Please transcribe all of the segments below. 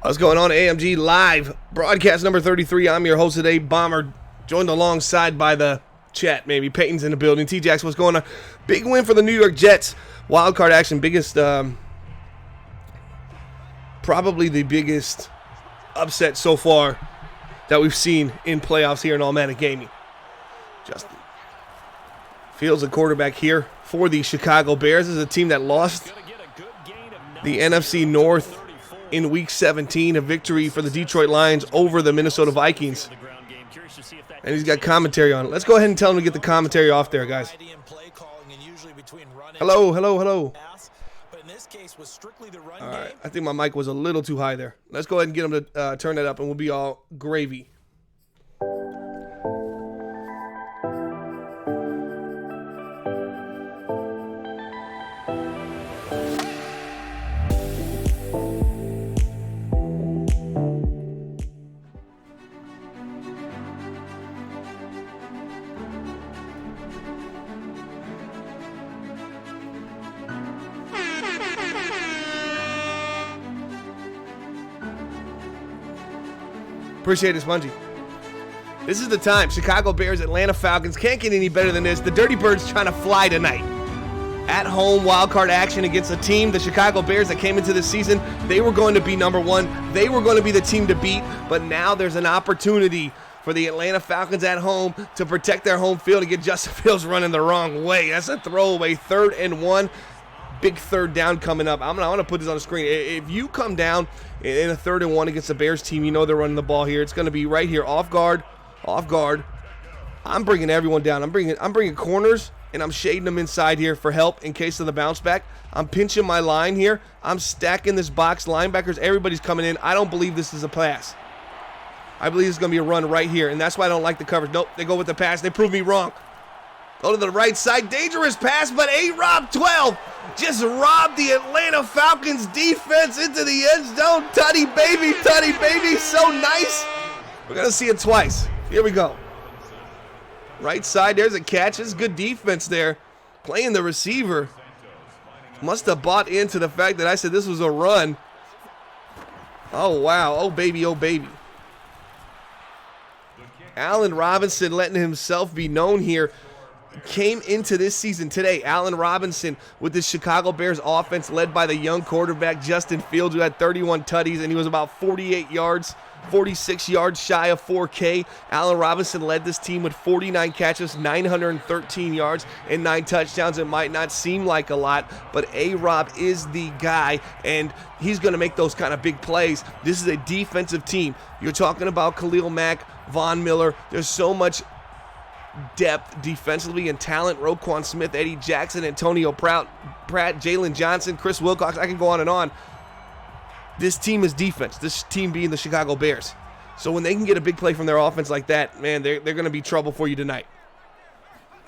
What's going on? AMG Live, broadcast number 33. I'm your host today, Bomber, joined alongside by the chat, maybe. Peyton's in the building. T-Jax, what's going on? Big win for the New York Jets. Wildcard action, biggest, probably the biggest upset so far that we've seen in playoffs here in Automatic Gaming. Justin Fields, a quarterback here for the Chicago Bears. This is a team that lost the NFC North in Week 17, a victory for the Detroit Lions over the Minnesota Vikings. And he's got commentary on it. Let's go ahead and tell him to get the commentary off there, guys. Hello. All right, I think my mic was a little too high there. Let's go ahead and get him to turn that up, and we'll be all gravy. Appreciate it, Spongy. This is the time. Chicago Bears, Atlanta Falcons. Can't get any better than this. The Dirty Birds trying to fly tonight. At home, wildcard action against a team, the Chicago Bears, that came into this season. They were going to be number one. They were going to be the team to beat. But now there's an opportunity for the Atlanta Falcons at home to protect their home field and get Justin Fields running the wrong way. That's a throwaway, 3rd and 1. Big third down coming up. I'm going to put this on the screen. If you come down in a 3rd and 1 against the Bears team, you know they're running the ball here. It's going to be right here, off guard. I'm bringing everyone down. I'm bringing corners, and I'm shading them inside here for help in case of the bounce back. I'm pinching my line here. I'm stacking this box. Linebackers, everybody's coming in. I don't believe this is a pass. I believe it's going to be a run right here, and that's why I don't like the coverage. Nope, they go with the pass. They prove me wrong. Go to the right side. Dangerous pass, but A-Rob 12 just robbed the Atlanta Falcons defense into the end zone. Tutty baby, so nice. We're going to see it twice. Here we go. Right side, there's a catch. It's good defense there. Playing the receiver. Must have bought into the fact that I said this was a run. Oh, wow. Oh, baby. Allen Robinson letting himself be known here. Came into this season today, Allen Robinson with the Chicago Bears offense led by the young quarterback Justin Fields, who had 31 tutties, and he was about 46 yards shy of 4K. Allen Robinson led this team with 49 catches, 913 yards, and 9 touchdowns. It might not seem like a lot, but A-Rob is the guy, and he's going to make those kind of big plays. This is a defensive team. You're talking about Khalil Mack, Von Miller. There's so much depth defensively and talent. Roquan Smith, Eddie Jackson, Antonio Pratt, Jalen Johnson, Chris Wilcox. I can go on and on. This team is defense. This team being the Chicago Bears. So when they can get a big play from their offense like that, man, they're going to be trouble for you tonight.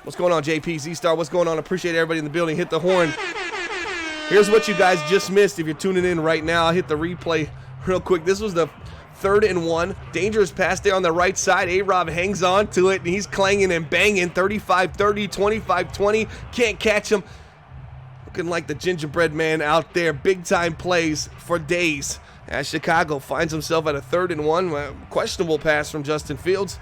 What's going on, JP, Z-Star? What's going on? Appreciate everybody in the building. Hit the horn. Here's what you guys just missed if you're tuning in right now. I'll hit the replay real quick. This was the 3rd and 1. Dangerous pass there on the right side. A-Rob hangs on to it, and he's clanging and banging. 35-30, 25-20. Can't catch him. Looking like the gingerbread man out there. Big-time plays for days as Chicago finds himself at a 3rd and 1. Questionable pass from Justin Fields.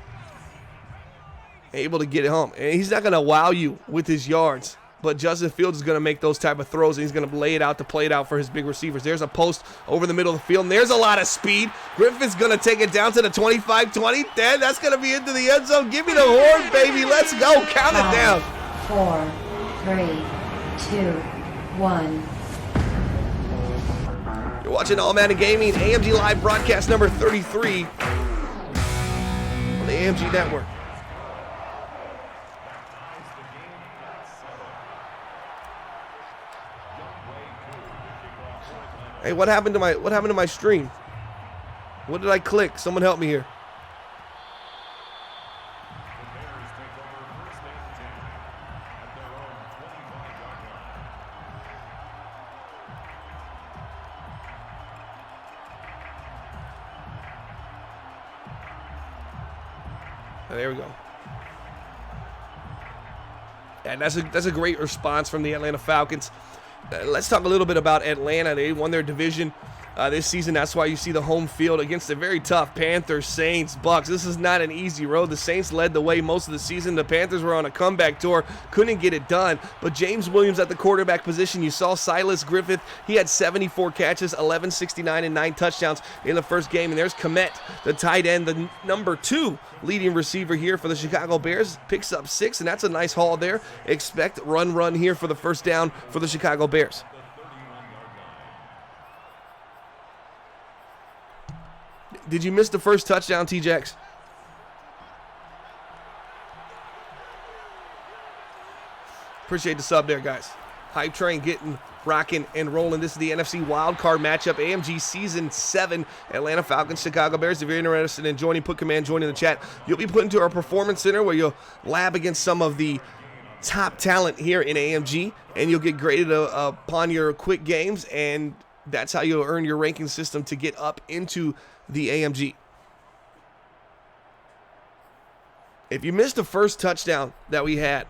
Able to get it home. And he's not going to wow you with his yards. But Justin Fields is going to make those type of throws, and he's going to lay it out to play it out for his big receivers. There's a post over the middle of the field, and there's a lot of speed. Griffin's going to take it down to the 25-20. Then that's going to be into the end zone. Give me the horn, baby. Let's go. Count it down. 4, 3, 2, 1. You're watching Automatic Gaming, AMG Live broadcast number 33 on the AMG Network. Hey, what happened to my stream? What did I click? Someone help me here. There we go. And that's a great response from the Atlanta Falcons. Let's talk a little bit about Atlanta. They won their division this season. That's why you see the home field against a very tough Panthers, Saints, Bucks. This is not an easy road. The Saints led the way most of the season. The Panthers were on a comeback tour, couldn't get it done. But James Williams at the quarterback position, you saw Silas Griffith. He had 74 catches, 1169, and 9 touchdowns in the first game. And there's Komet, the tight end, the number 2 leading receiver here for the Chicago Bears. Picks up 6, and that's a nice haul there. Expect run here for the first down for the Chicago Bears. Did you miss the first touchdown, T-Jax? Appreciate the sub there, guys. Hype train getting rocking and rolling. This is the NFC Wildcard matchup. AMG Season 7, Atlanta Falcons, Chicago Bears. If you're interested in joining, put command join in the chat. You'll be put into our performance center where you'll lab against some of the top talent here in AMG, and you'll get graded upon your quick games, and that's how you'll earn your ranking system to get up into the AMG. If you missed the first touchdown that we had,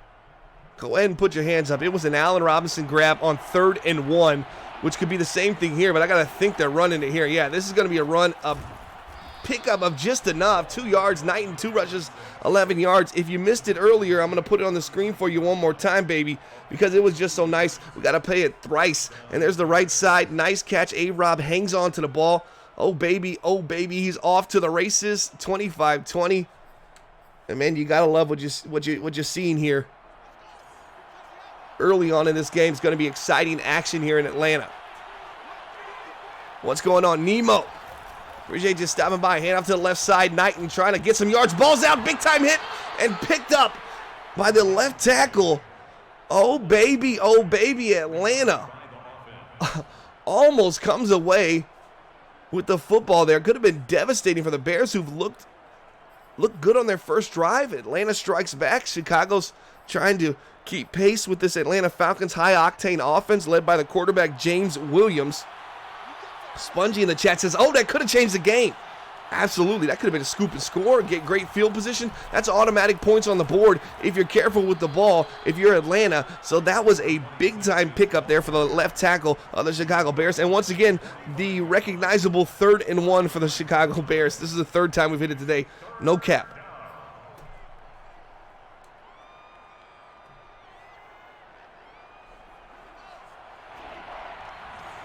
go ahead and put your hands up. It was an Allen Robinson grab on 3rd and 1, which could be the same thing here, but I got to think they're running it here. Yeah, this is going to be a run, a pickup of just enough. 2 yards, Knighton, 2 rushes, 11 yards. If you missed it earlier, I'm going to put it on the screen for you one more time, baby, because it was just so nice. We got to play it thrice. And there's the right side. Nice catch. A-Rob hangs on to the ball. Oh, baby, he's off to the races, 25-20. And, man, you got to love what you're seeing here. Early on in this game, it's going to be exciting action here in Atlanta. What's going on? Nemo. Appreciate you stopping by. Hand off to the left side. Knighton trying to get some yards. Ball's out. Big time hit. And picked up by the left tackle. Oh, baby, Atlanta. Almost comes away with the football there. Could have been devastating for the Bears, who've looked good on their first drive. Atlanta strikes back. Chicago's trying to keep pace with this Atlanta Falcons high-octane offense led by the quarterback James Williams. Spongy in the chat says, oh, that could have changed the game. Absolutely. That could have been a scoop and score, get great field position. That's automatic points on the board if you're careful with the ball, if you're Atlanta. So that was a big-time pickup there for the left tackle of the Chicago Bears. And once again, the recognizable 3rd and 1 for the Chicago Bears. This is the 3rd time we've hit it today. No cap.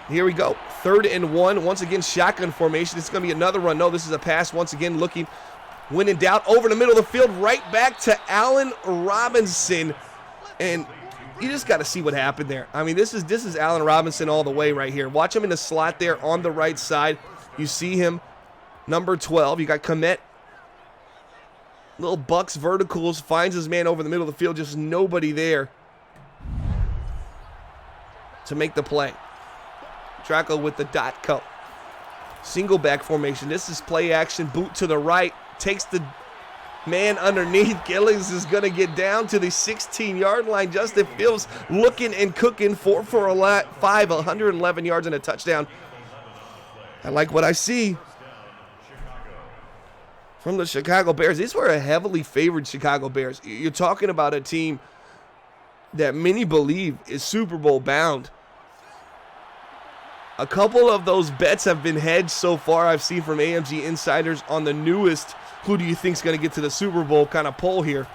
Here we go. 3rd and 1. Once again, shotgun formation. It's going to be another run. No, this is a pass. Once again, looking when in doubt. Over the middle of the field, right back to Allen Robinson. And you just got to see what happened there. I mean, this is Allen Robinson all the way right here. Watch him in the slot there on the right side. You see him, number 12. You got Komet. Little Bucks verticals. Finds his man over the middle of the field. Just nobody there to make the play. Draco with the dot cut. Single back formation. This is play action. Boot to the right. Takes the man underneath. Gillings is going to get down to the 16-yard line. Justin Fields looking and cooking. 4 for 5, 111 yards and a touchdown. I like what I see from the Chicago Bears. These were a heavily favored Chicago Bears. You're talking about a team that many believe is Super Bowl bound. A couple of those bets have been hedged so far. I've seen from AMG insiders on the newest who do you think is going to get to the Super Bowl kind of poll here.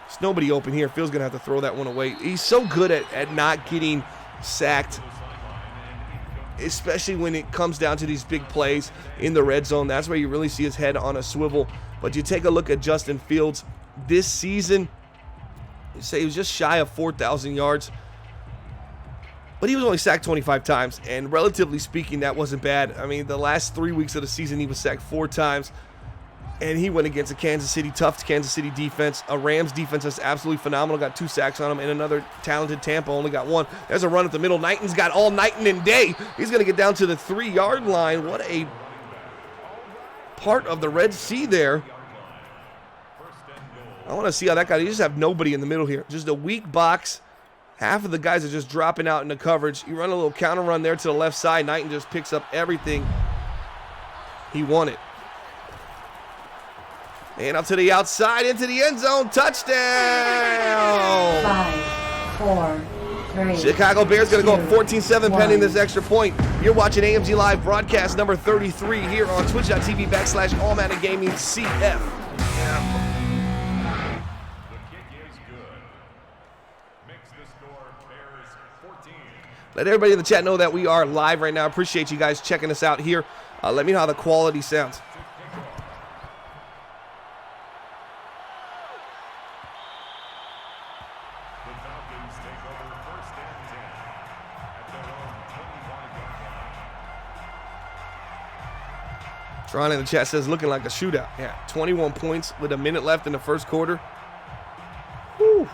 There's nobody open here. Phil's going to have to throw that one away. He's so good at not getting sacked, especially when it comes down to these big plays in the red zone. That's where you really see his head on a swivel. But you take a look at Justin Fields this season, you say he was just shy of 4,000 yards. But he was only sacked 25 times, and relatively speaking, that wasn't bad. I mean, the last 3 weeks of the season, he was sacked 4 times, and he went against a tough Kansas City defense. A Rams defense that's absolutely phenomenal, got 2 sacks on him, and another talented Tampa only got 1. There's a run at the middle. Knighton's got all Knighton and day. He's going to get down to the 3-yard line. What a part of the Red Sea there. I want to see how that guy, you just have nobody in the middle here. Just a weak box. Half of the guys are just dropping out into coverage. You run a little counter run there to the left side. Knighton just picks up everything he wanted. And up to the outside into the end zone. Touchdown! 5, 4, 3. Chicago Bears going to go up 14-7 pending 1. this extra point. You're watching AMG Live broadcast number 33 here on twitch.tv/All Madden Gaming CF. Let everybody in the chat know that we are live right now. Appreciate you guys checking us out here. Let me know how the quality sounds. The Falcons take over 1st and 10 at their own 21-yard line. Tron in the chat says looking like a shootout. Yeah, 21 points with a minute left in the first quarter. Whew.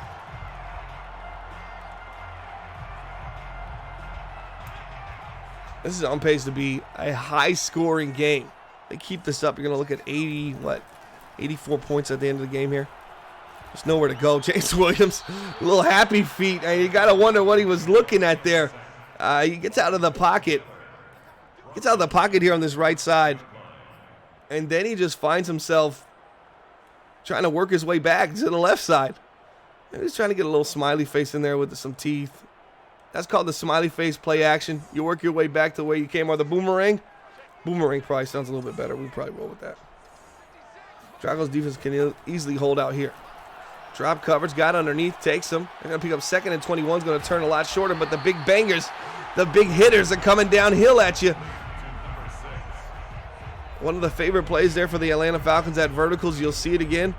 This is on pace to be a high-scoring game. They keep this up, you're going to look at 84 points at the end of the game here. There's nowhere to go. James Williams, a little happy feet. And you got to wonder what he was looking at there. He gets out of the pocket. Gets out of the pocket here on this right side. And then he just finds himself trying to work his way back to the left side. And he's trying to get a little smiley face in there with some teeth. That's called the smiley face play action. You work your way back to where you came, or the boomerang. Boomerang probably sounds a little bit better. We probably roll with that. Chicago's defense can easily hold out here. Drop coverage, got underneath, takes them. They're going to pick up 2nd and 21. Is going to turn a lot shorter, but the big bangers, the big hitters are coming downhill at you. One of the favorite plays there for the Atlanta Falcons at verticals. You'll see it again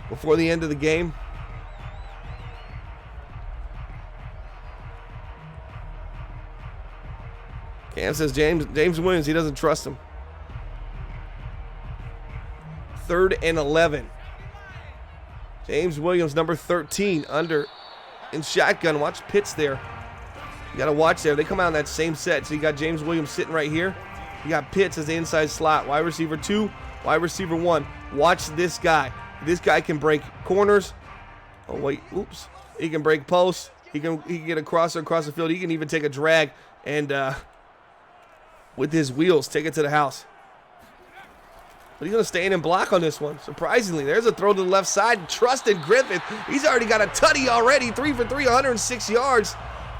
before the end of the game. Cam says James Williams, he doesn't trust him. 3rd and 11. James Williams, number 13, under in shotgun. Watch Pitts there. You got to watch there. They come out in that same set. So you got James Williams sitting right here. You got Pitts as the inside slot. Wide receiver 2, wide receiver 1. Watch this guy. This guy can break corners. Oh, wait. Oops. He can break posts. He can get across the field. He can even take a drag and with his wheels take it to the house. But he's going to stay in and block on this one. Surprisingly, there's a throw to the left side. Trusted Griffith. He's already got a tutty already. 3 for 3, 106 yards.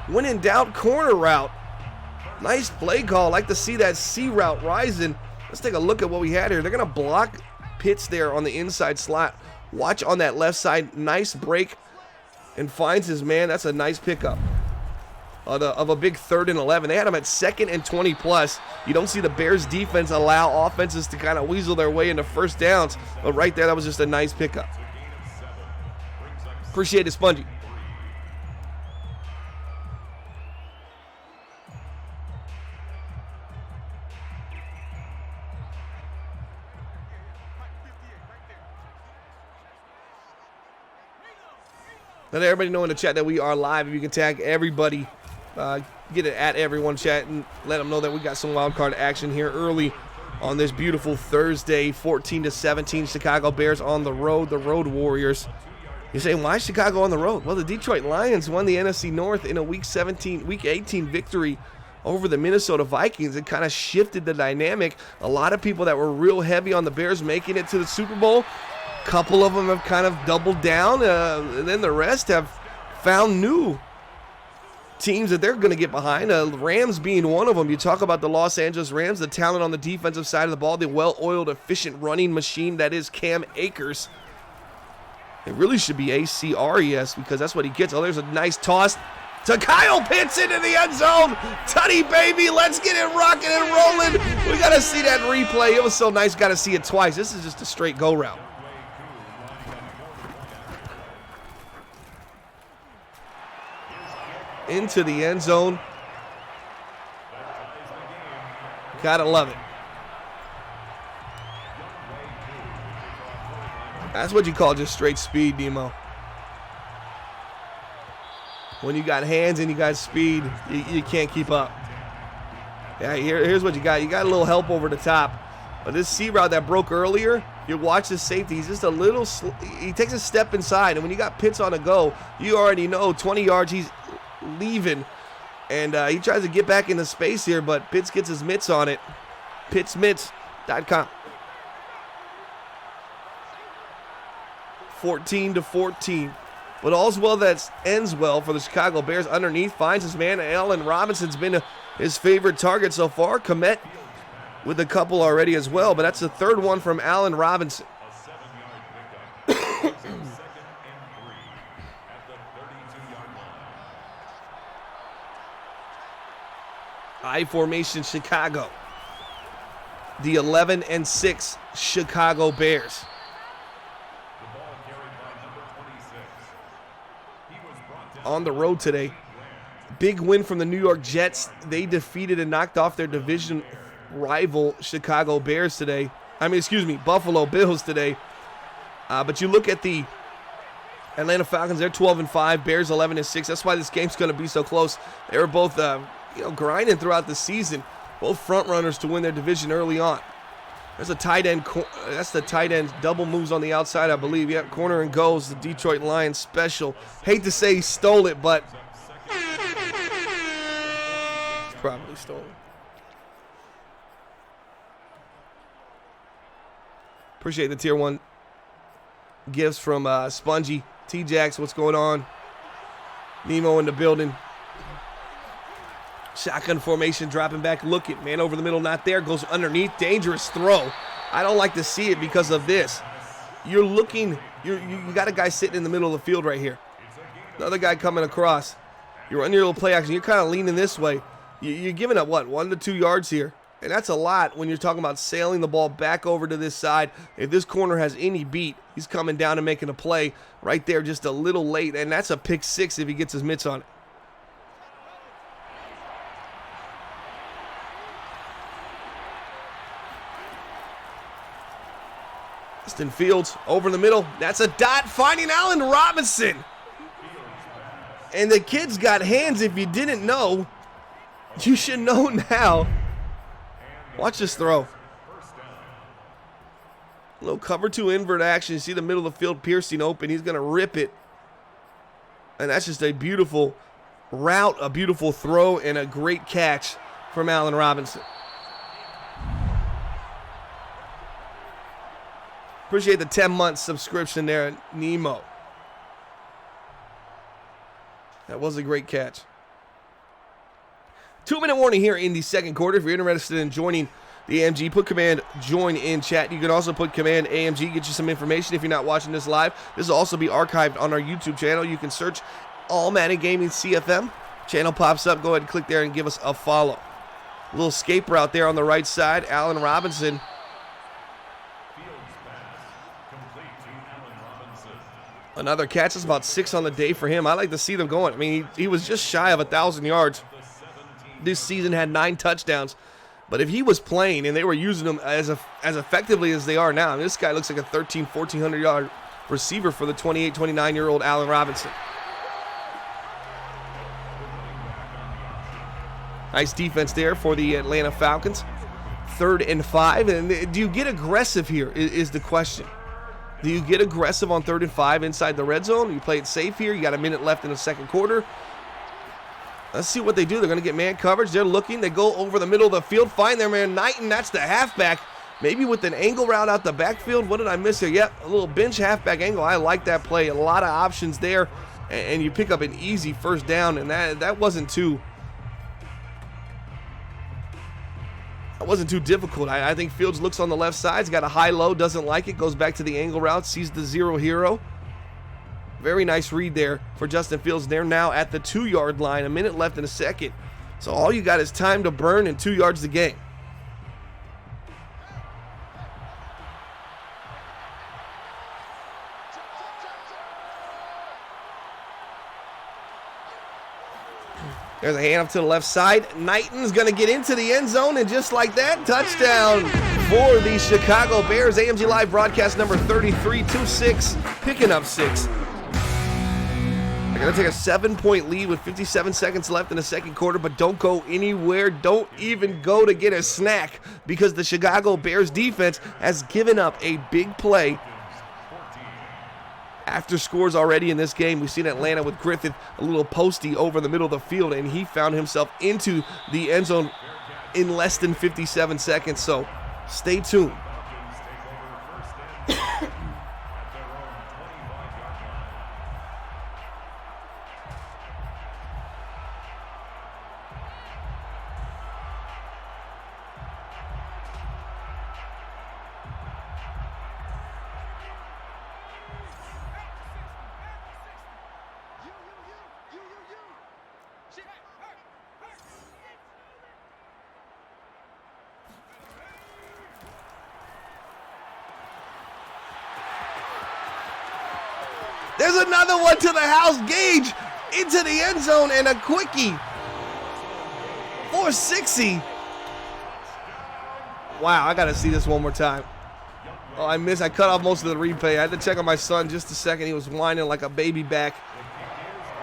When in doubt, corner route. Nice play call. Like to see that C route rising. Let's take a look at what we had here. They're going to block Pitts there on the inside slot. Watch on that left side. Nice break and finds his man. That's a nice pickup of a big 3rd and 11. They had him at 2nd and 20 plus. You don't see the Bears defense allow offenses to kind of weasel their way into first downs. But right there, that was just a nice pickup. Appreciate it, Spongy. Let everybody know in the chat that we are live. If you can tag everybody, get it at everyone chat and let them know that we got some wild card action here early on this beautiful Thursday. 14-17 Chicago Bears on the Road Warriors. You're saying, why is Chicago on the road? Well, the Detroit Lions won the NFC North in a Week 18 victory over the Minnesota Vikings. It kind of shifted the dynamic. A lot of people that were real heavy on the Bears making it to the Super Bowl, couple of them have kind of doubled down, and then the rest have found new teams that they're going to get behind. Rams being one of them. You talk about the Los Angeles Rams, the talent on the defensive side of the ball, the well-oiled, efficient running machine that is Cam Akers. It really should be ACRES because that's what he gets. Oh, there's a nice toss to Kyle Pitts into the end zone. Tutty, baby, let's get it rocking and rolling. We got to see that replay. It was so nice. Got to see it twice. This is just a straight go route. Into the end zone. Gotta love it. That's what you call just straight speed, Nemo. When you got hands and you got speed, you can't keep up. Yeah, here's what you got. You got a little help over the top. But this C route that broke earlier, you watch this safety. He's just a little, he takes a step inside. And when you got Pitts on the go, you already know 20 yards, he's leaving. And he tries to get back into space here, but Pitts gets his mitts on it. PittsMitts.com. 14-14. But all's well that ends well for the Chicago Bears. Underneath, finds his man. Allen Robinson's been his favorite target so far. Komet with a couple already as well, but that's the third one from Allen Robinson. A 7-yard pickup. It's a 2nd and 3 at the 32-yard line. I formation Chicago. The 11-6 Chicago Bears. The ball carried by number 26. He was brought down On the road today. Big win from the New York Jets. They defeated and knocked off their division rival Chicago Bears today. Buffalo Bills today. But you look at the Atlanta Falcons, they're 12-5, Bears 11-6. That's why this game's going to be so close. They were both grinding throughout the season. Both front runners to win their division early on. There's a tight end. That's the tight end. Double moves on the outside, I believe. Yep, corner and goes. The Detroit Lions special. Hate to say he stole it, but probably stolen. Appreciate the tier 1 gifts from Spongy. T-Jax, what's going on? Nemo in the building. Shotgun formation, dropping back, looking. Man over the middle, not there. Goes underneath. Dangerous throw. I don't like to see it because of this. You're looking. You got a guy sitting in the middle of the field right here. Another guy coming across. You're on your little play action. You're kind of leaning this way. You're giving up, 1 to 2 yards here? And that's a lot when you're talking about sailing the ball back over to this side. If this corner has any beat, he's coming down and making a play right there just a little late. And that's a pick 6 if he gets his mitts on it. Justin Fields over the middle. That's a dot, finding Allen Robinson. And the kid's got hands. If you didn't know, you should know now. Watch this throw. A little cover 2 invert action. You see the middle of the field piercing open. He's going to rip it. And that's just a beautiful route, a beautiful throw, and a great catch from Allen Robinson. Appreciate the 10-month subscription there, Nemo. That was a great catch. 2-minute warning here in the second quarter. If you're interested in joining the AMG, put command join in chat. You can also put command AMG, get you some information if you're not watching this live. This will also be archived on our YouTube channel. You can search All Madden Gaming CFM. Channel pops up. Go ahead and click there and give us a follow. A little escape route there on the right side. Allen Robinson. Another catch. Is about 6 on the day for him. I like to see them going. I mean, he was just shy of 1,000 yards. This season had 9 touchdowns. But if he was playing and they were using him as effectively as they are now, I mean, this guy looks like a 1,400 yard receiver for the 28, 29-year-old Allen Robinson. Nice defense there for the Atlanta Falcons. 3rd and 5. And do you get aggressive here is the question. Do you get aggressive on 3rd and 5 inside the red zone? You play it safe here. You got a minute left in the second quarter. Let's see what they do. They're going to get man coverage. They're looking. They go over the middle of the field, find their man Knighton. That's the halfback. Maybe with an angle route out the backfield. What did I miss here? Yep, a little bench halfback angle. I like that play. A lot of options there. And you pick up an easy first down. And that wasn't too difficult. I think Fields looks on the left side. He's got a high-low, doesn't like it, goes back to the angle route, sees the zero hero. Very nice read there for Justin Fields. They're now at the 2-yard line, a minute left in the second. So all you got is time to burn and 2 yards to gain. There's a handoff to the left side. Knighton's going to get into the end zone, and just like that, touchdown for the Chicago Bears. AMG Live broadcast number 3326, picking up 6. They're going to take a 7-point lead with 57 seconds left in the second quarter, but don't go anywhere. Don't even go to get a snack because the Chicago Bears defense has given up a big play. After scores already in this game, we've seen Atlanta with Griffith, a little posty over the middle of the field, and he found himself into the end zone in less than 57 seconds, so stay tuned. There's another one to the house. Gage into the end zone and a quickie. 460. Wow, I got to see this one more time. Oh, I missed. I cut off most of the replay. I had to check on my son just a second. He was whining like a baby back.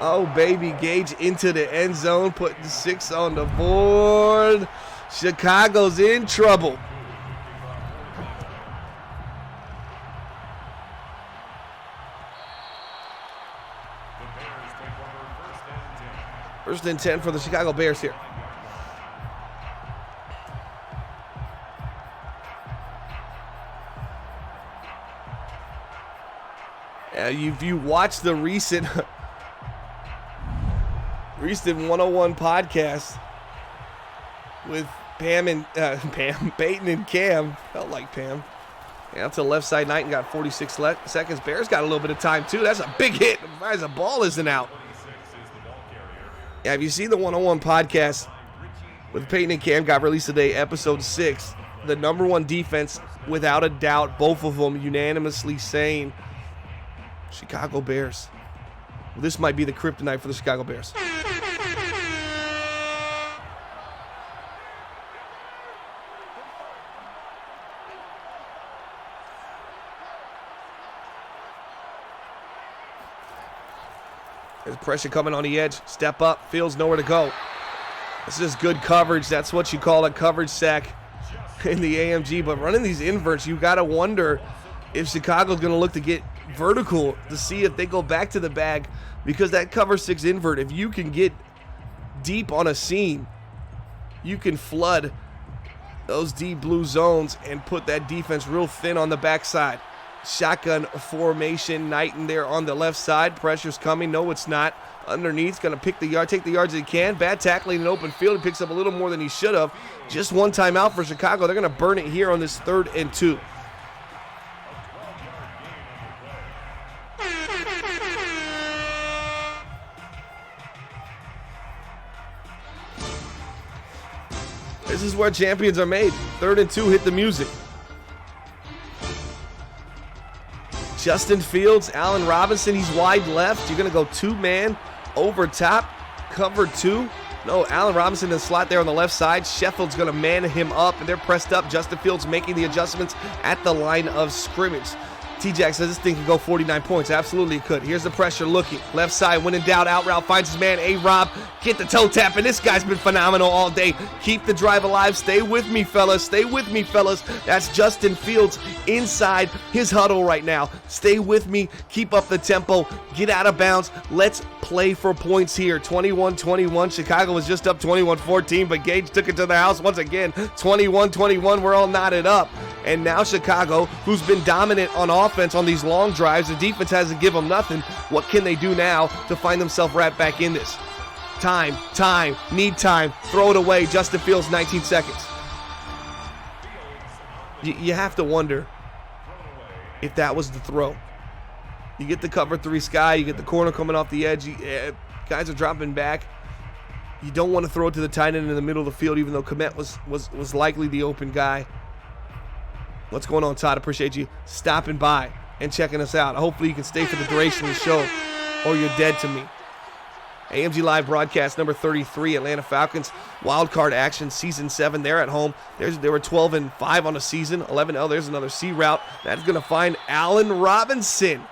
Oh, baby. Gage into the end zone, putting 6 on the board. Chicago's in trouble. First and 10 for the Chicago Bears here. If you watch the recent 101 podcast with Peyton and Cam, felt like Pam. Out to the left side, Knighton got 46 seconds. Bears got a little bit of time too. That's a big hit. As the ball isn't out. Yeah, if you see the 101 podcast with Peyton and Cam, got released today, episode 6. The number 1 defense, without a doubt, both of them unanimously saying Chicago Bears. Well, this might be the kryptonite for the Chicago Bears. There's pressure coming on the edge. Step up. Fields nowhere to go. This is good coverage. That's what you call a coverage sack in the AMG. But running these inverts, you got to wonder if Chicago's going to look to get vertical to see if they go back to the bag, because that cover 6 invert, if you can get deep on a seam, you can flood those deep blue zones and put that defense real thin on the backside. Shotgun formation, Knighton there on the left side. Pressure's coming. No, it's not. Underneath, going to pick the yard, take the yards he can. Bad tackling in open field. He picks up a little more than he should have. Just one timeout for Chicago. They're going to burn it here on this 3rd and 2. This is where champions are made. 3rd and 2, hit the music. Justin Fields, Allen Robinson, he's wide left. You're going to go 2-man over top, cover 2. No, Allen Robinson in the slot there on the left side. Sheffield's going to man him up, and they're pressed up. Justin Fields making the adjustments at the line of scrimmage. T-Jack says this thing can go 49 points. Absolutely it could. Here's the pressure looking. Left side, when in doubt, out route, finds his man, A-Rob. Get the toe tap, and this guy's been phenomenal all day. Keep the drive alive. Stay with me, fellas. Stay with me, fellas. That's Justin Fields inside his huddle right now. Stay with me. Keep up the tempo. Get out of bounds. Let's play for points here. 21-21. Chicago was just up 21-14, but Gage took it to the house once again. 21-21. We're all knotted up. And now Chicago, who's been dominant on offense on these long drives, the defense hasn't given them nothing. What can they do now to find themselves right back in this? Time, need time. Throw it away. Justin Fields, 19 seconds. You have to wonder if that was the throw. You get the cover 3 sky, you get the corner coming off the edge. Guys are dropping back. You don't want to throw it to the tight end in the middle of the field, even though Komet was likely the open guy. What's going on, Todd? Appreciate you stopping by and checking us out. Hopefully you can stay for the duration of the show, or you're dead to me. AMG Live broadcast number 33, Atlanta Falcons, Wildcard action, Season 7. They're at home. They were 12-5 on the season, 11-0. There's another C route. That's going to find Allen Robinson.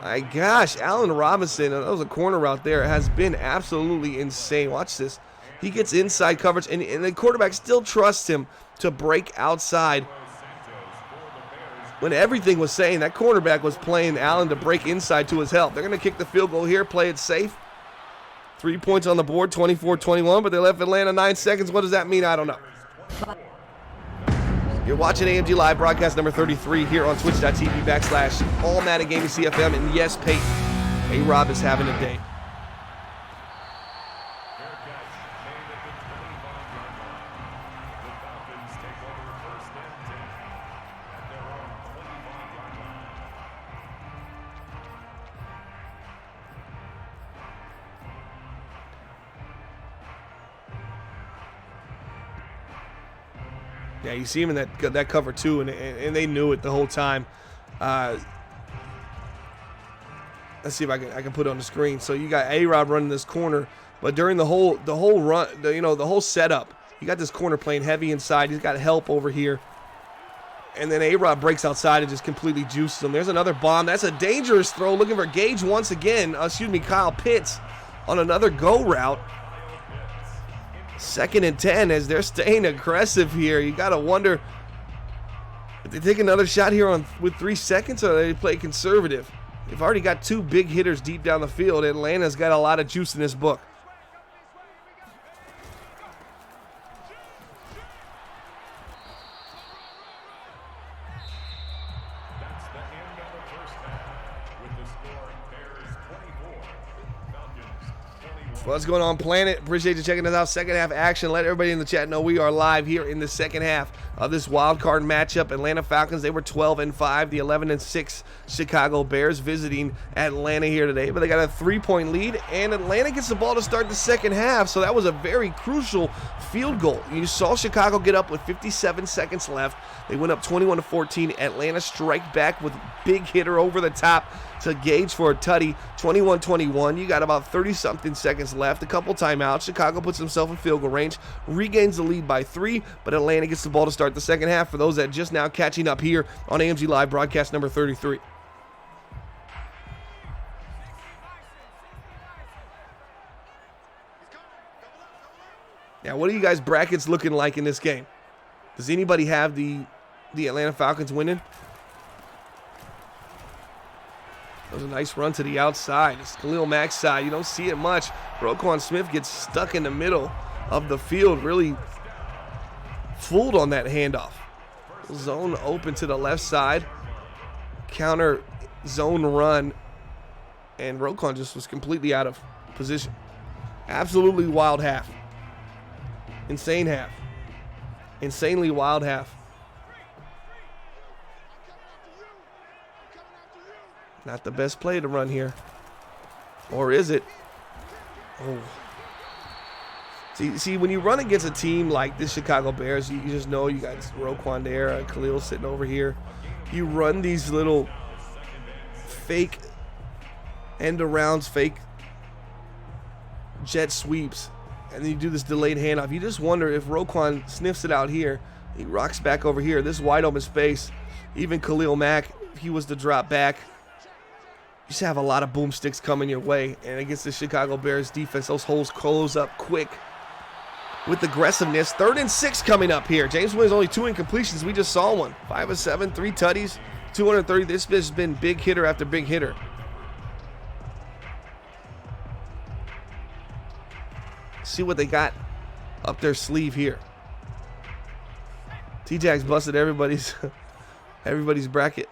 My gosh, Allen Robinson, that was a corner route there. It has been absolutely insane. Watch this. He gets inside coverage, and the quarterback still trusts him to break outside. When everything was saying that cornerback was playing Allen to break inside to his help. They're going to kick the field goal here, play it safe. 3 points on the board, 24-21, but they left Atlanta 9 seconds. What does that mean? I don't know. You're watching AMG Live broadcast number 33 here on twitch.tv/All Madden Gaming CFM. And yes, Peyton, A-Rob is having a day. Yeah, you see him in that cover too, and they knew it the whole time. let's see if I can put it on the screen. So you got A-Rod running this corner, but during the whole run, the whole setup, you got this corner playing heavy inside. He's got help over here. And then A-Rod breaks outside and just completely juices him. There's another bomb. That's a dangerous throw. Looking for Gage once again. Kyle Pitts on another go route. 2nd and 10 as they're staying aggressive here. You got to wonder if they take another shot here with 3 seconds or they play conservative. They've already got 2 big hitters deep down the field. Atlanta's got a lot of juice in this book. That's the end of the first half. With the score, Bears 24, Falcons 21. What's going on, Planet? Appreciate you checking us out. Second half action. Let everybody in the chat know we are live here in the second half of this wild card matchup. Atlanta Falcons, they were 12-5. The 11-6 Chicago Bears visiting Atlanta here today, but they got a 3-point lead, and Atlanta gets the ball to start the second half. So that was a very crucial field goal. You saw Chicago get up with 57 seconds left. They went up 21-14. Atlanta strike back with big hitter over the top to Gage for a tutty, 21-21. You got about 30-something seconds left, a couple timeouts. Chicago puts himself in field goal range, regains the lead by 3, but Atlanta gets the ball to start the second half for those that just now catching up here on AMG Live broadcast number 33. Now, what are you guys' brackets looking like in this game? Does anybody have the Atlanta Falcons winning? That was a nice run to the outside. It's Khalil Mack's side. You don't see it much. Roquan Smith gets stuck in the middle of the field. Really fooled on that handoff. Zone open to the left side. Counter zone run. And Roquan just was completely out of position. Absolutely wild half. Insane half. Insanely wild half. Not the best play to run here. Or is it? Oh. See, when you run against a team like this Chicago Bears, you just know you got Roquan there, Khalil sitting over here. You run these little fake end-arounds, fake jet sweeps, and then you do this delayed handoff. You just wonder if Roquan sniffs it out here. He rocks back over here. This wide open space. Even Khalil Mack, if he was to drop back, you just have a lot of boomsticks coming your way. And against the Chicago Bears defense, those holes close up quick with aggressiveness. 3rd and 6 coming up here. James Williams only 2 incompletions. We just saw one. 5 of 7, 3 tutties, 230. This has been big hitter after big hitter. See what they got up their sleeve here. T-Jack's busted everybody's bracket.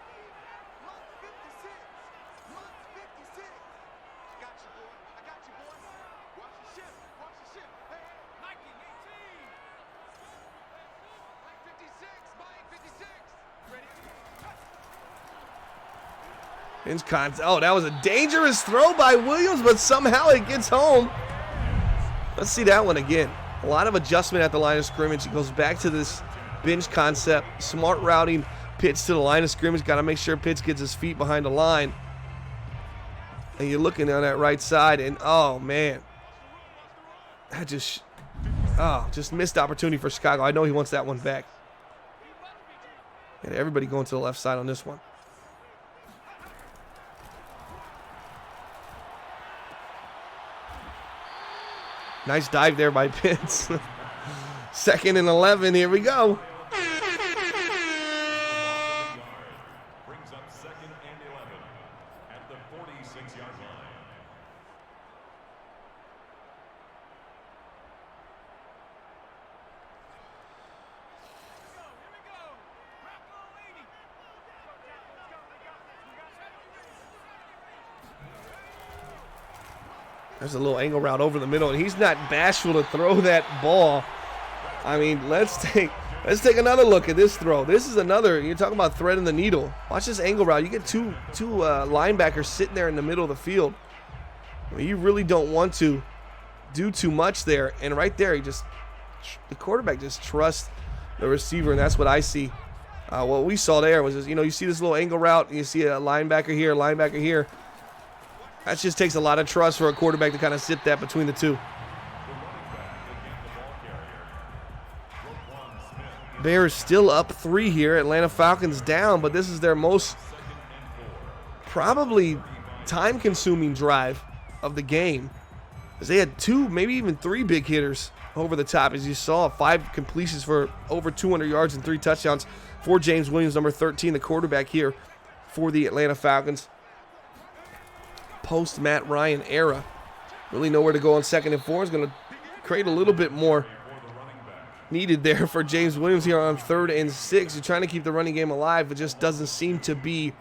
Oh, that was a dangerous throw by Williams, but somehow it gets home. Let's see that one again. A lot of adjustment at the line of scrimmage. It goes back to this bench concept. Smart routing Pitts to the line of scrimmage. Got to make sure Pitts gets his feet behind the line. And you're looking on that right side, and oh, man. That just missed opportunity for Chicago. I know he wants that one back. And everybody going to the left side on this one. Nice dive there by Pitts. 2nd and 11. Here we go. Brings up 2nd and 11 at the 46-yard line. There's a little angle route over the middle, and he's not bashful to throw that ball. I mean, let's take another look at this throw. This is another. You're talking about threading the needle. Watch this angle route. You get two linebackers sitting there in the middle of the field. I mean, you really don't want to do too much there. And right there, the quarterback just trusts the receiver, and that's what I see. What we saw there was, you see this little angle route, and you see a linebacker here, That just takes a lot of trust for a quarterback to kind of sit that between the two. Bears still up 3 here. Atlanta Falcons down, but this is their most probably time-consuming drive of the game, as they had 2, maybe even 3 big hitters over the top. As you saw, 5 completions for over 200 yards and 3 touchdowns for James Williams, number 13, the quarterback here for the Atlanta Falcons. Post Matt Ryan era. Really nowhere to go on 2nd and 4. Is going to create a little bit more needed there for James Williams here on 3rd and 6. You're trying to keep the running game alive. It just doesn't seem to be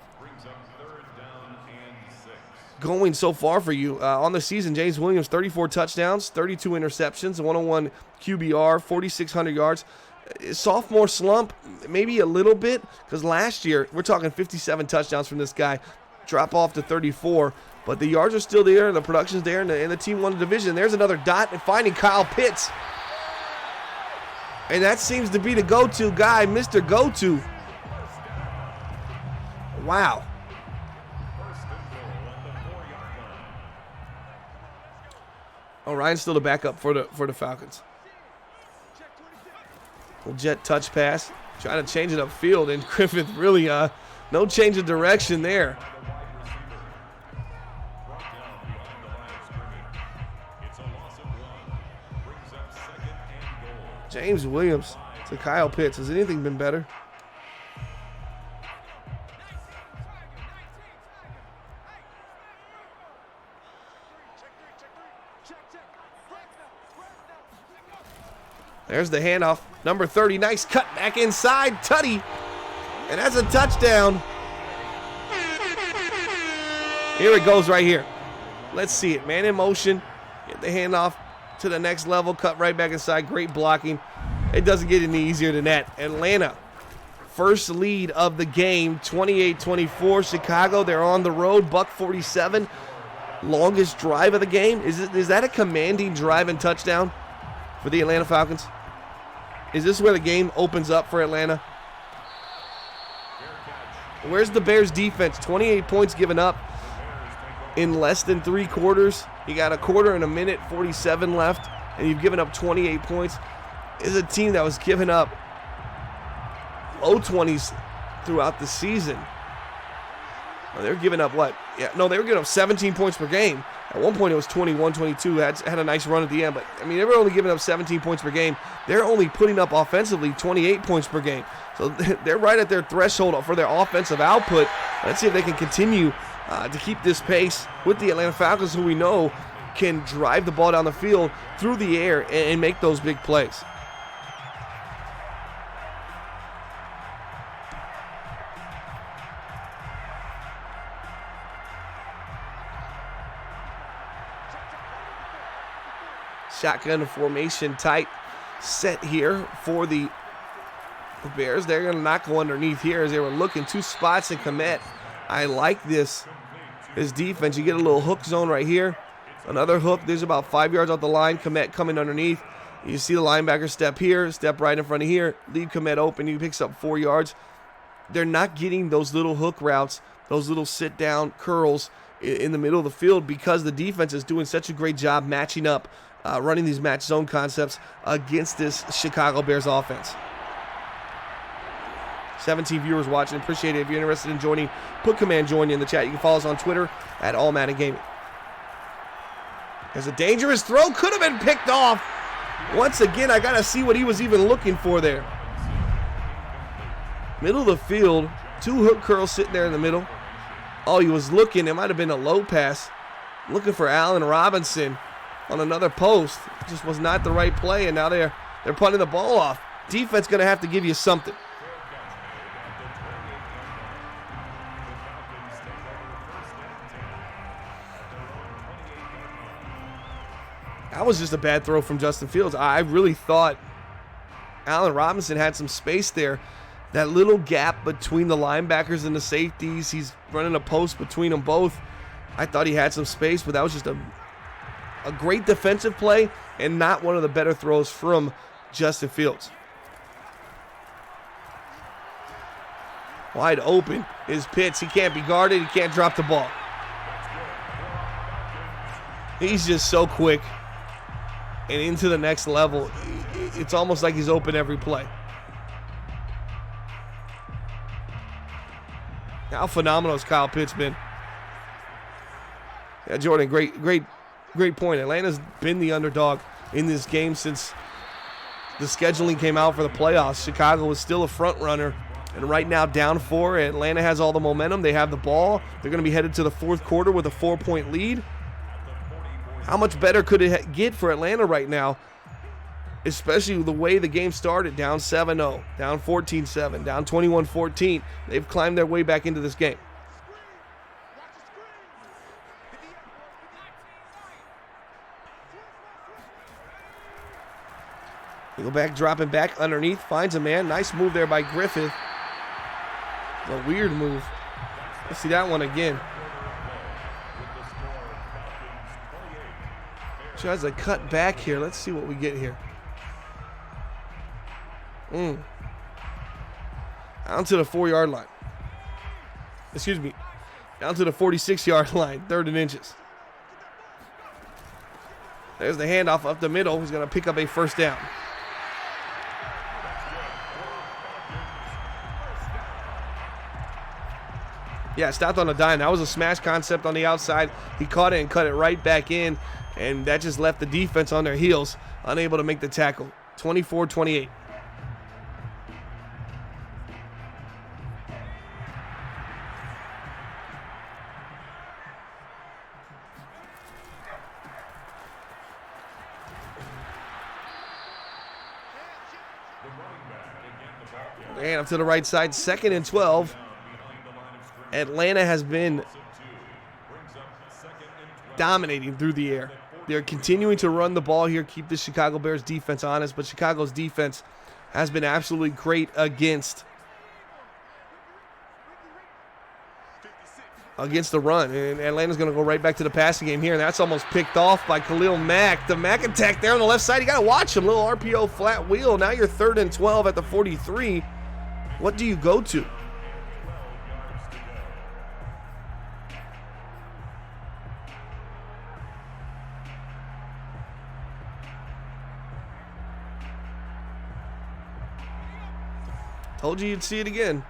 going so far for you. On the season, James Williams, 34 touchdowns, 32 interceptions, 101 QBR, 4,600 yards. Sophomore slump, maybe a little bit, because last year, we're talking 57 touchdowns from this guy. Drop off to 34, but the yards are still there, the production's there, and the team won the division. There's another dot, and finding Kyle Pitts. And that seems to be the go-to guy, Mr. Go-To. Wow. Oh, Ryan's still the backup for the Falcons. Little jet touch pass. Trying to change it upfield, and Griffith really no change of direction there. James Williams to Kyle Pitts. Has anything been better? There's the handoff. Number 30, nice cut back inside. Tutty. And that's a touchdown. Here it goes right here. Let's see it. Man in motion. Get the handoff to the next level. Cut right back inside. Great blocking. It doesn't get any easier than that. Atlanta, first lead of the game, 28-24. Chicago, they're on the road. Buck 47. Longest drive of the game. Is that a commanding drive and touchdown for the Atlanta Falcons? Is this where the game opens up for Atlanta? Where's the Bears defense? 28 points given up in less than 3 quarters. You got a quarter and a minute, 47 left, and you've given up 28 points. This is a team that was giving up low 20s throughout the season. Well, they're giving up what? Yeah, no, they were giving up 17 points per game. At one point, it was 21-22. Had a nice run at the end. But, I mean, they were only giving up 17 points per game. They're only putting up offensively 28 points per game. So they're right at their threshold for their offensive output. Let's see if they can continue to keep this pace with the Atlanta Falcons, who we know can drive the ball down the field through the air and make those big plays. Shotgun formation tight set here for the Bears. They're going to not go underneath here as they were looking 2 spots and commit. I like this defense. You get a little hook zone right here. Another hook. There's about 5 yards off the line. Komet coming underneath. You see the linebacker step here, step right in front of here. Leave Komet open. He picks up 4 yards. They're not getting those little hook routes, those little sit-down curls in the middle of the field because the defense is doing such a great job matching up, running these match zone concepts against this Chicago Bears offense. 17 viewers watching. Appreciate it. If you're interested in joining, put Command Join in the chat. You can follow us on Twitter at All Madden Gaming. There's a dangerous throw. Could have been picked off. Once again, I got to see what he was even looking for there. Middle of the field. 2 hook curls sitting there in the middle. Oh, he was looking. It might have been a low pass. Looking for Allen Robinson on another post. It just was not the right play, and now they're punting the ball off. Defense going to have to give you something. That was just a bad throw from Justin Fields. I really thought Allen Robinson had some space there. That little gap between the linebackers and the safeties, he's running a post between them both. I thought he had some space, but that was just a great defensive play and not one of the better throws from Justin Fields. Wide open is Pitts. He can't be guarded. He can't drop the ball. He's just so quick and into the next level. It's almost like he's open every play. How phenomenal has Kyle Pitts been? Yeah, Jordan, great point. Atlanta's been the underdog in this game since the scheduling came out for the playoffs. Chicago was still a front runner, and right now down 4. Atlanta has all the momentum. They have the ball. They're going to be headed to the fourth quarter with a 4-point lead. How much better could it get for Atlanta right now, especially the way the game started, down 7-0, down 14-7, down 21-14. They've climbed their way back into this game. They go back, dropping back underneath, finds a man. Nice move there by Griffith. A weird move. Let's see that one again. Tries to cut back here. Let's see what we get here. Down to the 4-yard line. Excuse me. Down to the 46-yard line. 3rd and inches. There's the handoff up the middle. He's going to pick up a first down. Yeah, stopped on a dime. That was a smash concept on the outside. He caught it and cut it right back in, and that just left the defense on their heels, unable to make the tackle. 24-28. And up to the right side, 2nd and 12. Atlanta has been dominating through the air. They're continuing to run the ball here, keep the Chicago Bears defense honest, but Chicago's defense has been absolutely great against the run. And Atlanta's going to go right back to the passing game here, and that's almost picked off by Khalil Mack. The Mack attack there on the left side. You got to watch him. Little RPO flat wheel. Now you're 3rd and 12 at the 43. What do you go to? Told you you'd see it again.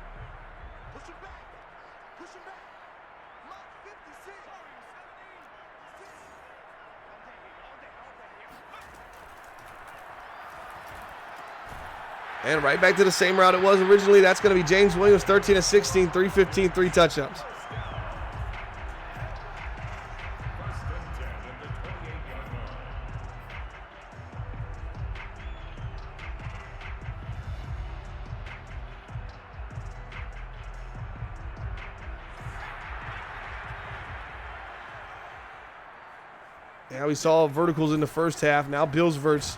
And right back to the same route it was originally. That's going to be James Williams, 13 of 16, 315, 3 touchdowns. Yeah, we saw verticals in the first half. Now Bills verts.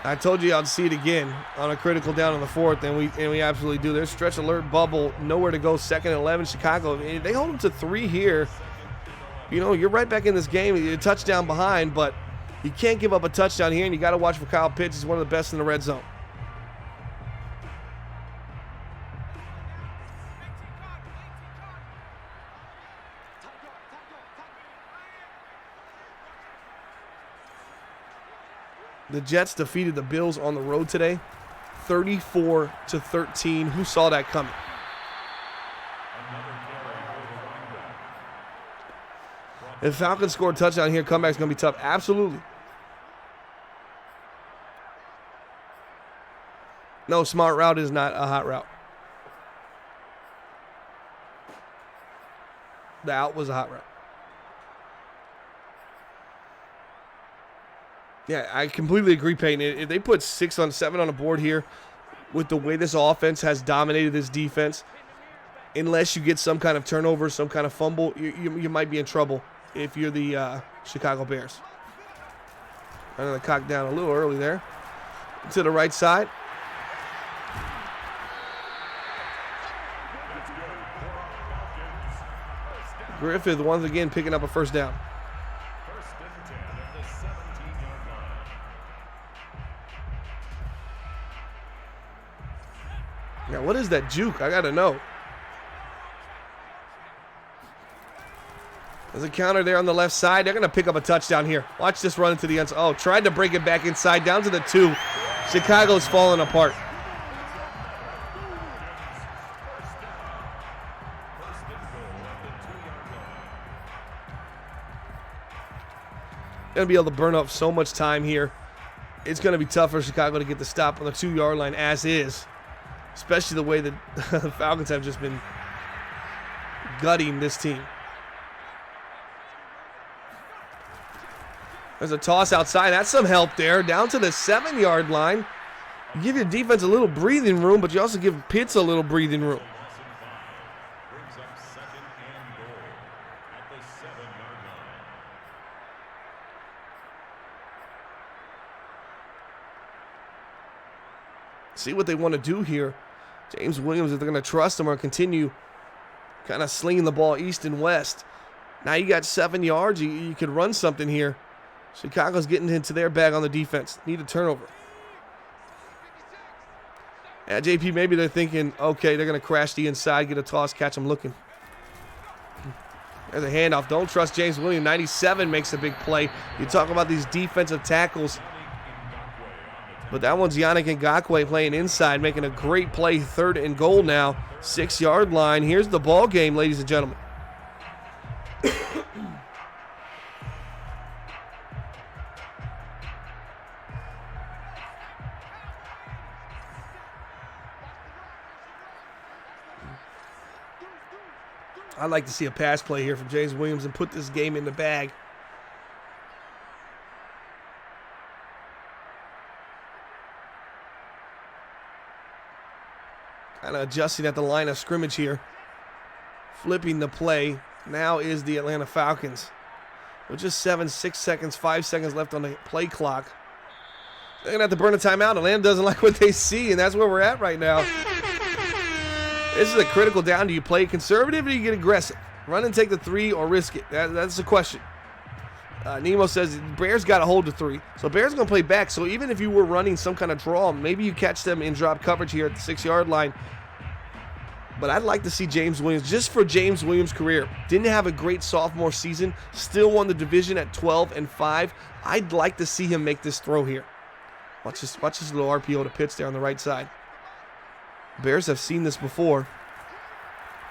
I told you I'd see it again on a critical down on the 4th, and we absolutely do. There's stretch alert bubble, nowhere to go. 2nd and 11, Chicago. They hold them to 3 here. You know, you're right back in this game. You're a touchdown behind, but you can't give up a touchdown here, and you got to watch for Kyle Pitts. He's one of the best in the red zone. The Jets defeated the Bills on the road today, 34-13. Who saw that coming? If Falcons score a touchdown here, comeback's going to be tough. Absolutely. No, smart route is not a hot route. The out was a hot route. Yeah, I completely agree, Peyton. If they put 6 on 7 on the board here with the way this offense has dominated this defense, unless you get some kind of turnover, some kind of fumble, you might be in trouble if you're the Chicago Bears. I'm going to cock down a little early there. To the right side. Griffith once again picking up a first down. Yeah, what is that juke? I got to know. There's a counter there on the left side. They're going to pick up a touchdown here. Watch this run into the end zone. Oh, tried to break it back inside, down to the 2. Chicago's falling apart. Going to be able to burn up so much time here. It's going to be tough for Chicago to get the stop on the 2-yard line as is. Especially the way that the Falcons have just been gutting this team. There's a toss outside. That's some help there. Down to the 7-yard line. You give your defense a little breathing room, but you also give Pitts a little breathing room. Brings up 2nd and goal at the 7-yard line. See what they want to do here. James Williams, if they're going to trust him or continue kind of slinging the ball east and west. Now you got 7 yards. You could run something here. Chicago's getting into their bag on the defense. Need a turnover. Yeah, JP, maybe they're thinking, okay, they're going to crash the inside, get a toss, catch them looking. There's a handoff. Don't trust James Williams. 97 makes a big play. You talk about these defensive tackles. But that one's Yannick Ngakoue playing inside, making a great play. 3rd and goal now. 6-yard line. Here's the ball game, ladies and gentlemen. I'd like to see a pass play here from James Williams and put this game in the bag. Kind of adjusting at the line of scrimmage here. Flipping the play. Now is the Atlanta Falcons. With just 6 seconds, 5 seconds left on the play clock. They're going to have to burn a timeout. Atlanta doesn't like what they see, and that's where we're at right now. This is a critical down. Do you play conservative or do you get aggressive? Run and take the 3 or risk it? That's the question. Nemo says Bears got to hold the 3. So Bears going to play back. So even if you were running some kind of draw, maybe you catch them in drop coverage here at the 6-yard line. But I'd like to see James Williams, just for James Williams' career. Didn't have a great sophomore season. Still won the division at 12-5. I'd like to see him make this throw here. Watch this little RPO to Pitts there on the right side. Bears have seen this before.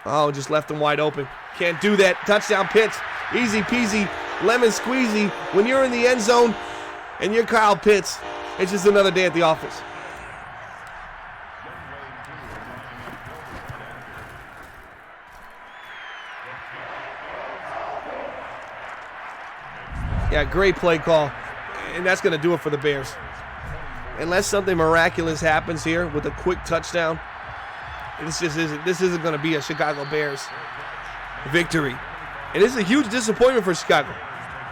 Oh, just left them wide open. Can't do that. Touchdown Pitts. Easy peasy, lemon squeezy. When you're in the end zone and you're Kyle Pitts, it's just another day at the office. Yeah, great play call. And that's going to do it for the Bears. Unless something miraculous happens here with a quick touchdown, this isn't going to be a Chicago Bears victory. And it's a huge disappointment for Chicago.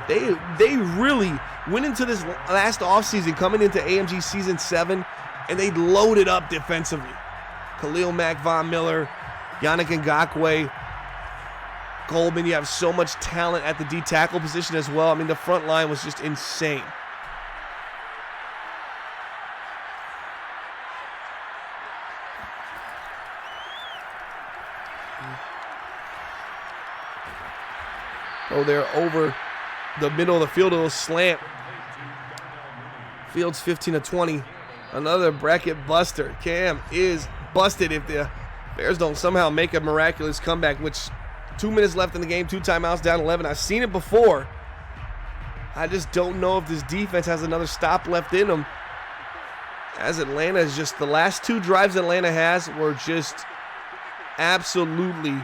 They really went into this last offseason, coming into AMG Season 7, and they loaded up defensively. Khalil Mack, Von Miller, Yannick Ngakoue, Goldman. You have so much talent at the D tackle position as well. I mean, the front line was just insane. Oh, they're over the middle of the field, a little slant. Fields 15-20. Another bracket buster. Cam is busted if the Bears don't somehow make a miraculous comeback, which 2 minutes left in the game, 2 timeouts, down 11. I've seen it before. I just don't know if this defense has another stop left in them. As Atlanta is just, the last 2 drives Atlanta has were just absolutely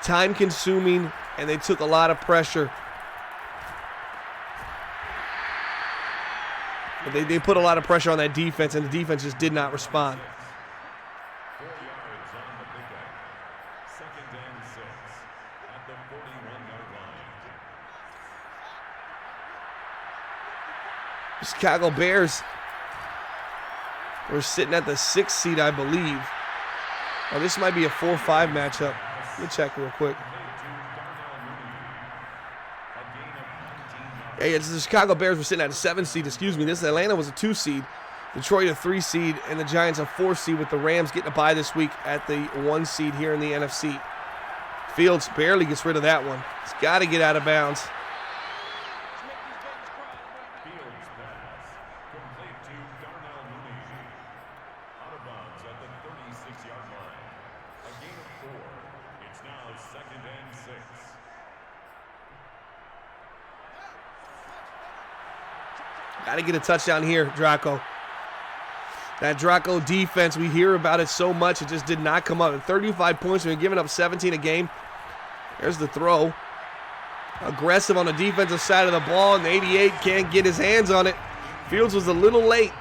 time-consuming, and they took a lot of pressure. But they put a lot of pressure on that defense, and the defense just did not respond. 4 yards on the pickup. 2nd and 6 at the 41-yard line. Chicago Bears were sitting at the 6th seed, I believe. Oh, this might be a 4-5 matchup. Let me check real quick. Hey, it's the Chicago Bears were sitting at a 7th seed, excuse me. This Atlanta was a 2 seed. Detroit a 3 seed, and the Giants a 4 seed, with the Rams getting a bye this week at the 1 seed here in the NFC. Fields barely gets rid of that one. He's got to get out of bounds. Fields pass. Complete to Darnell Mooney. Out of bounds at the 36-yard line. A gain of 4. It's now 2nd and 6. Got to get a touchdown here, Draco. That Draco defense, we hear about it so much. It just did not come up. At 35 points, we're giving up 17 a game. There's the throw. Aggressive on the defensive side of the ball, and the 88 can't get his hands on it. Fields was a little late.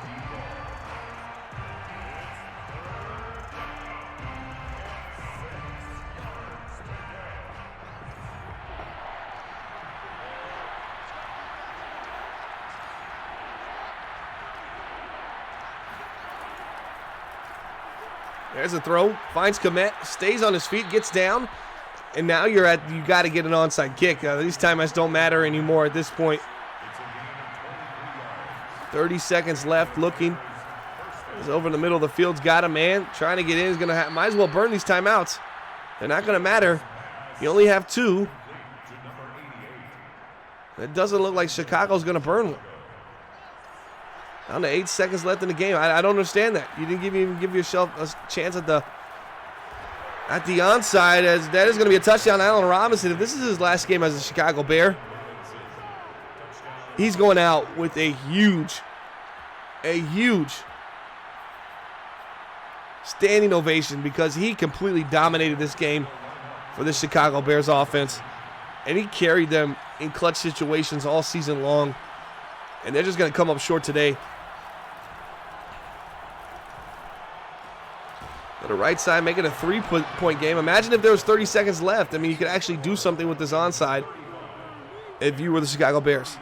There's a throw, finds Komet, stays on his feet, gets down, and now you got to get an onside kick. These timeouts don't matter anymore at this point. 30 seconds left, looking. He's over in the middle of the field's got a man, trying to get in. He's going to might as well burn these timeouts. They're not going to matter. You only have 2. It doesn't look like Chicago's going to burn one. Down to 8 seconds left in the game. I don't understand that. You didn't even give yourself a chance at the onside, as that is going to be a touchdown. Allen Robinson, if this is his last game as a Chicago Bear, he's going out with a huge standing ovation, because he completely dominated this game for the Chicago Bears offense, and he carried them in clutch situations all season long, and they're just going to come up short today. To the right side, make it a 3-point game. Imagine if there was 30 seconds left. I mean, you could actually do something with this onside if you were the Chicago Bears.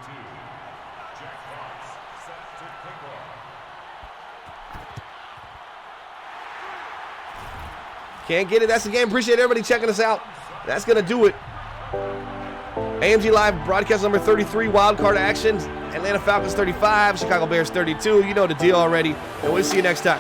Can't get it. That's the game. Appreciate everybody checking us out. That's going to do it. AMG Live broadcast number 33, Wildcard action. Atlanta Falcons 35, Chicago Bears 32. You know the deal already. And we'll see you next time.